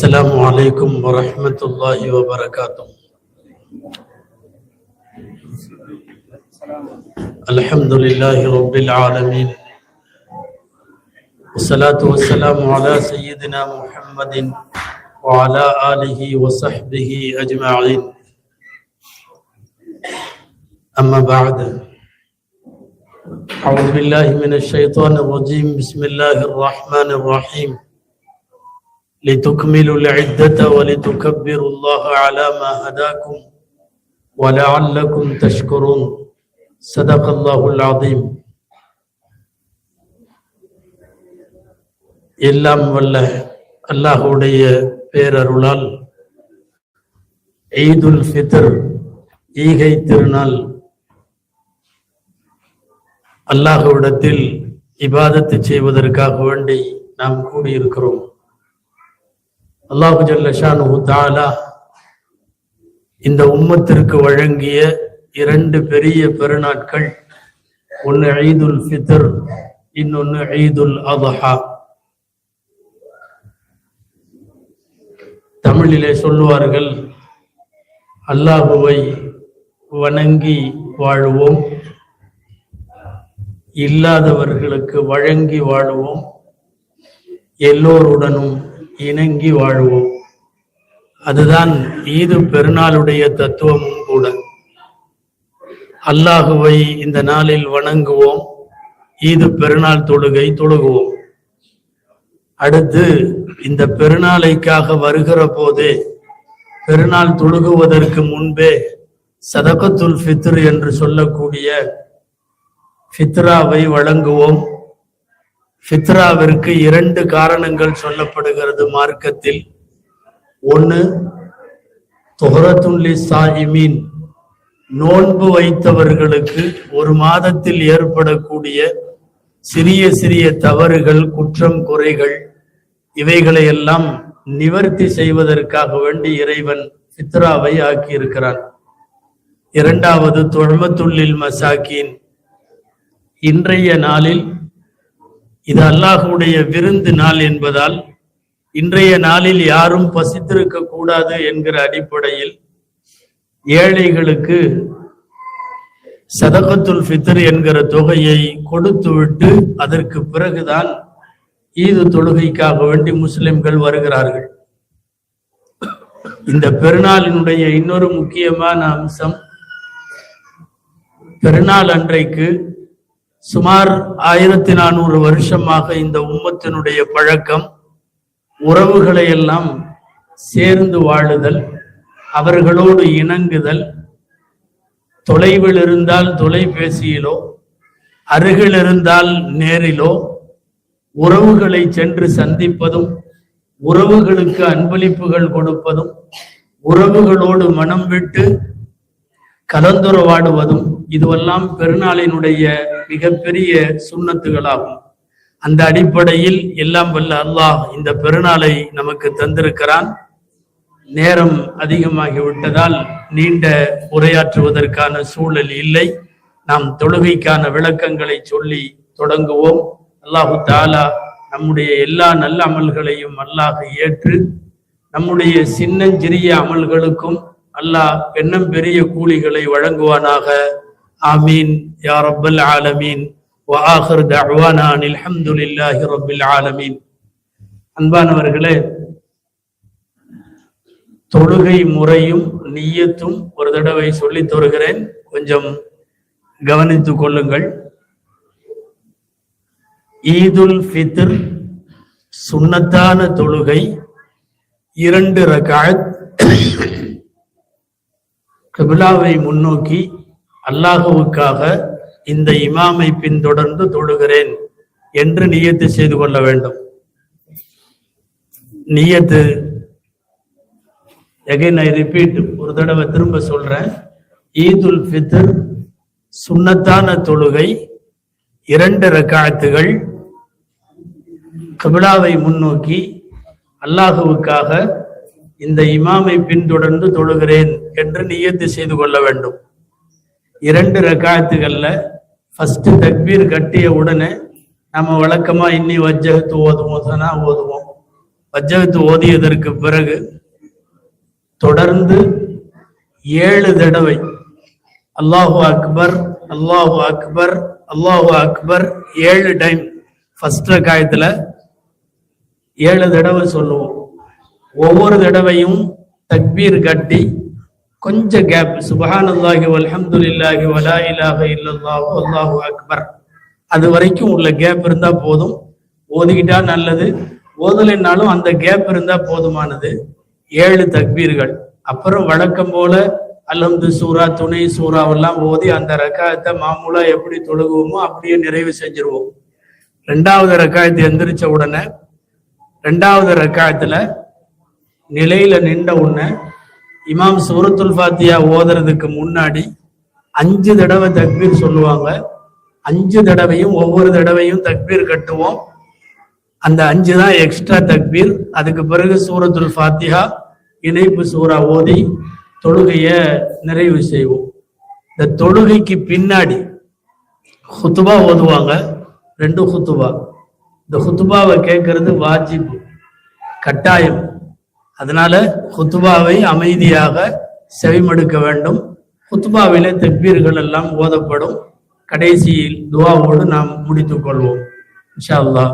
السلام عليكم ورحمة الله وبركاته. الحمد لله رب العالمين، والصلاة والسلام على سيدنا محمد وعلى آله وصحبه أجمعين. أما بعد، أعوذ بالله من الشيطان الرجيم. بسم الله الرحمن الرحيم. لتكملوا العدة ولتكبروا الله على ما هداكم ولعلكم تشكرون. صدق الله العظيم. எல்லாம் வல்ல அல்லாஹ்வுடைய பேரருளால் ஈதுல் ஃபித்ர் ஈகை திருநாள் அல்லாஹ்விடத்தில் இபாதத்து செய்வதற்காக வேண்டி நாம் கூடியிருக்கிறோம். அல்லாஹு ஜல்ல ஷானுஹு தஆலா இந்த உம்மத்திற்கு வழங்கிய இரண்டு பெரிய பெருநாட்கள், ஒன்று ஈதுல் ஃபித்ர், இன்னொன்று ஈதுல் அத்ஹா. தமிழிலே சொல்லுவார்கள், அல்லாஹுவை வணங்கி வாழுவோம், இல்லாதவர்களுக்கு வழங்கி வாழுவோம், எல்லோருடனும் இணங்கி வாழ்வோம். அதுதான் ஈது பெருநாளுடைய தத்துவமும் கூட. அல்லாஹுவை இந்த நாளில் வணங்குவோம், ஈது பெருநாள் தொழுகை தொழுகுவோம். அடுத்து இந்த பெருநாளைக்காக வருகிற போதே, பெருநாள் தொழுகுவதற்கு முன்பே சதகத்துல் ஃபித்ர் என்று சொல்லக்கூடிய ஃபித்ராவை வழங்குவோம். ஃபித்ராவிற்கு இரண்டு காரணங்கள் சொல்லப்படுகிறது மார்க்கத்தில். ஒன்று, துஹரத்துன் லிஸ்ஸாயிமீன், நோன்பு வைத்தவர்களுக்கு ஒரு மாதத்தில் ஏற்படக்கூடிய சிறிய சிறிய தவறுகள், குற்றம், குறைகள், இவைகளை எல்லாம் நிவர்த்தி செய்வதற்காக வேண்டி இறைவன் ஃபித்ராவை ஆக்கியிருக்கிறான். இரண்டாவது, துஅமத்துல் லில் மசாக்கீன், இன்றைய நாளில் இது அல்லாஹ்வுடைய விருந்து நாள் என்பதால் இன்றைய நாளில் யாரும் பசித்திருக்க கூடாது என்கிற அடிப்படையில் ஏழைகளுக்கு சதகத்துல் ஃபித்ர் என்கிற தொகையை கொடுத்துவிட்டு அதற்கு பிறகுதான் ஈது தொழுகைக்காக வேண்டி முஸ்லிம்கள் வருகிறார்கள். இந்த பெருநாளினுடைய இன்னொரு முக்கியமான அம்சம், பெருநாள் அன்றைக்கு சுமார் 1400 வருஷமாக இந்த உம்மத்தினுடைய பழக்கம் உறவுகளை எல்லாம் சேர்ந்து வாழுதல், அவர்களோடு இணங்குதல், தொலைவில் இருந்தால் தொலைபேசியிலோ, அருகில் இருந்தால் நேரிலோ உறவுகளை சென்று சந்திப்பதும், உறவுகளுக்கு அன்பளிப்புகள் கொடுப்பதும், உறவுகளோடு மனம் விட்டு கலந்துரையாடுவதும், இதுவெல்லாம் பெருநாளினுடைய மிகப்பெரிய சுன்னத்துகளாகும். அந்த அடிப்படையில் எல்லாம் வல்ல அல்லாஹ் இந்த பெருநாளை நமக்கு தந்திருக்கிறான். நேரம் அதிகமாகிவிட்டதால் நீண்ட உரையாற்றுவதற்கான சூழல் இல்லை. நாம் தொழுகைக்கான விளக்கங்களை சொல்லி தொடங்குவோம். அல்லாஹு தஆலா நம்முடைய எல்லா நல்ல அமல்களையும் அல்லாஹ் ஏற்று நம்முடைய சின்னஞ்சிறிய அமல்களுக்கும் அல்லாஹ் பெண்ணும் பெரிய கூலிகளை வழங்குவானாக. ஆமீன் யா ரப்பல் ஆலமீன். வ ஆகிர் தஅவானா அனில் ஹம்துலில்லாஹி ரப்பில் ஆலமீன். அன்பானவர்களே, தொழுகை முறையும் நிய்யத்தும் ஒரு தடவை சொல்லி தருகிறேன், கொஞ்சம் கவனித்துக் கொள்ளுங்கள். ஈதுல் ஃபித்ர் சுன்னத்தான தொழுகை 2 ரக்அத், கிப்லாவை முன்னோக்கி அல்லாஹ்வுக்காக இந்த இமாமை பின்தொடர்ந்து தொழுகிறேன் என்று நியத்து செய்து கொள்ள வேண்டும். நியத்து, again I repeat, ஒரு தடவை திரும்ப சொல்றேன். ஈதுல் ஃபித்ர் சுன்னத்தான தொழுகை 2 ரக்அத்துகள், கிப்லாவை முன்னோக்கி அல்லாஹ்வுக்காக இந்த இமாமை பின்தொடர்ந்து தொழுகிறேன் என்று நியத்து செய்து கொள்ள வேண்டும். 2 ரக்காத்துகள்ல ஃபர்ஸ்ட் தக்பீர் கட்டிய உடனே நம்ம வழக்கமா இன்னி வஜ்ஜஹ்து ஓதுவோம், சனா ஓதுவோம். வஜ்ஜகத்து ஓதியதற்கு பிறகு தொடர்ந்து 7 தடவை அல்லாஹு அக்பர் அல்லாஹு அக்பர் அல்லாஹு அக்பர் 7 டைம் ஃபர்ஸ்ட் ரக்காயத்துல 7 தடவை சொல்லுவோம். ஒவ்வொரு தடவையும் தக்பீர் கட்டி கொஞ்சம் கேப், சுப்ஹானல்லாஹி வல்ஹம்துலில்லாஹி வலா இலாஹ இல்லல்லாஹு அல்லாஹு அக்பர், அது வரைக்கும் உள்ள கேப் இருந்தா போதும். ஓதிக்கிட்டா நல்லது, ஓதலைன்னாலும் அந்த கேப் இருந்தா போதுமானது. 7 தக்பீர்கள். அப்புறம் வழக்கம் போல அல்ஹம்து சூரா, துணை சூறாவெல்லாம் ஓதி அந்த ரக்காயத்தை மாமூலா எப்படி தொழுகுவோமோ அப்படியே நிறைவு செஞ்சிருவோம். 2வது ரக்காயத்தை எந்திரிச்ச உடனே 2வது ரக்காயத்துல நிலையில நின்ற உடனே இமாம் சூரத்துல் ஃபாத்தியா ஓதுறதுக்கு முன்னாடி 5 தடவை தக்பீர் சொல்லுவாங்க. 5 தடவையும் ஒவ்வொரு தடவையும் தக்பீர் கட்டுவோம். அந்த 5 தான் எக்ஸ்ட்ரா தக்பீர். அதுக்கு பிறகு சூரத்துல் ஃபாத்திஹா இணைப்பு சூரா ஓதி தொழுகைய நிறைவு செய்வோம். இந்த தொழுகைக்கு பின்னாடி ஹுத்துபா ஓதுவாங்க, 2 ஹுத்துபா. இந்த ஹுத்துபாவை கேட்கறது வாஜிப், கட்டாயம். அதனால ஹுத்துபாவை அமைதியாக செவிமடுக்க வேண்டும். ஹுத்துபாவிலே தக்பீர்கள் எல்லாம் ஓதப்படும். கடைசியில் துஆவோடு நாம் முடித்துக் கொள்வோம் இன்ஷா அல்லாஹ்.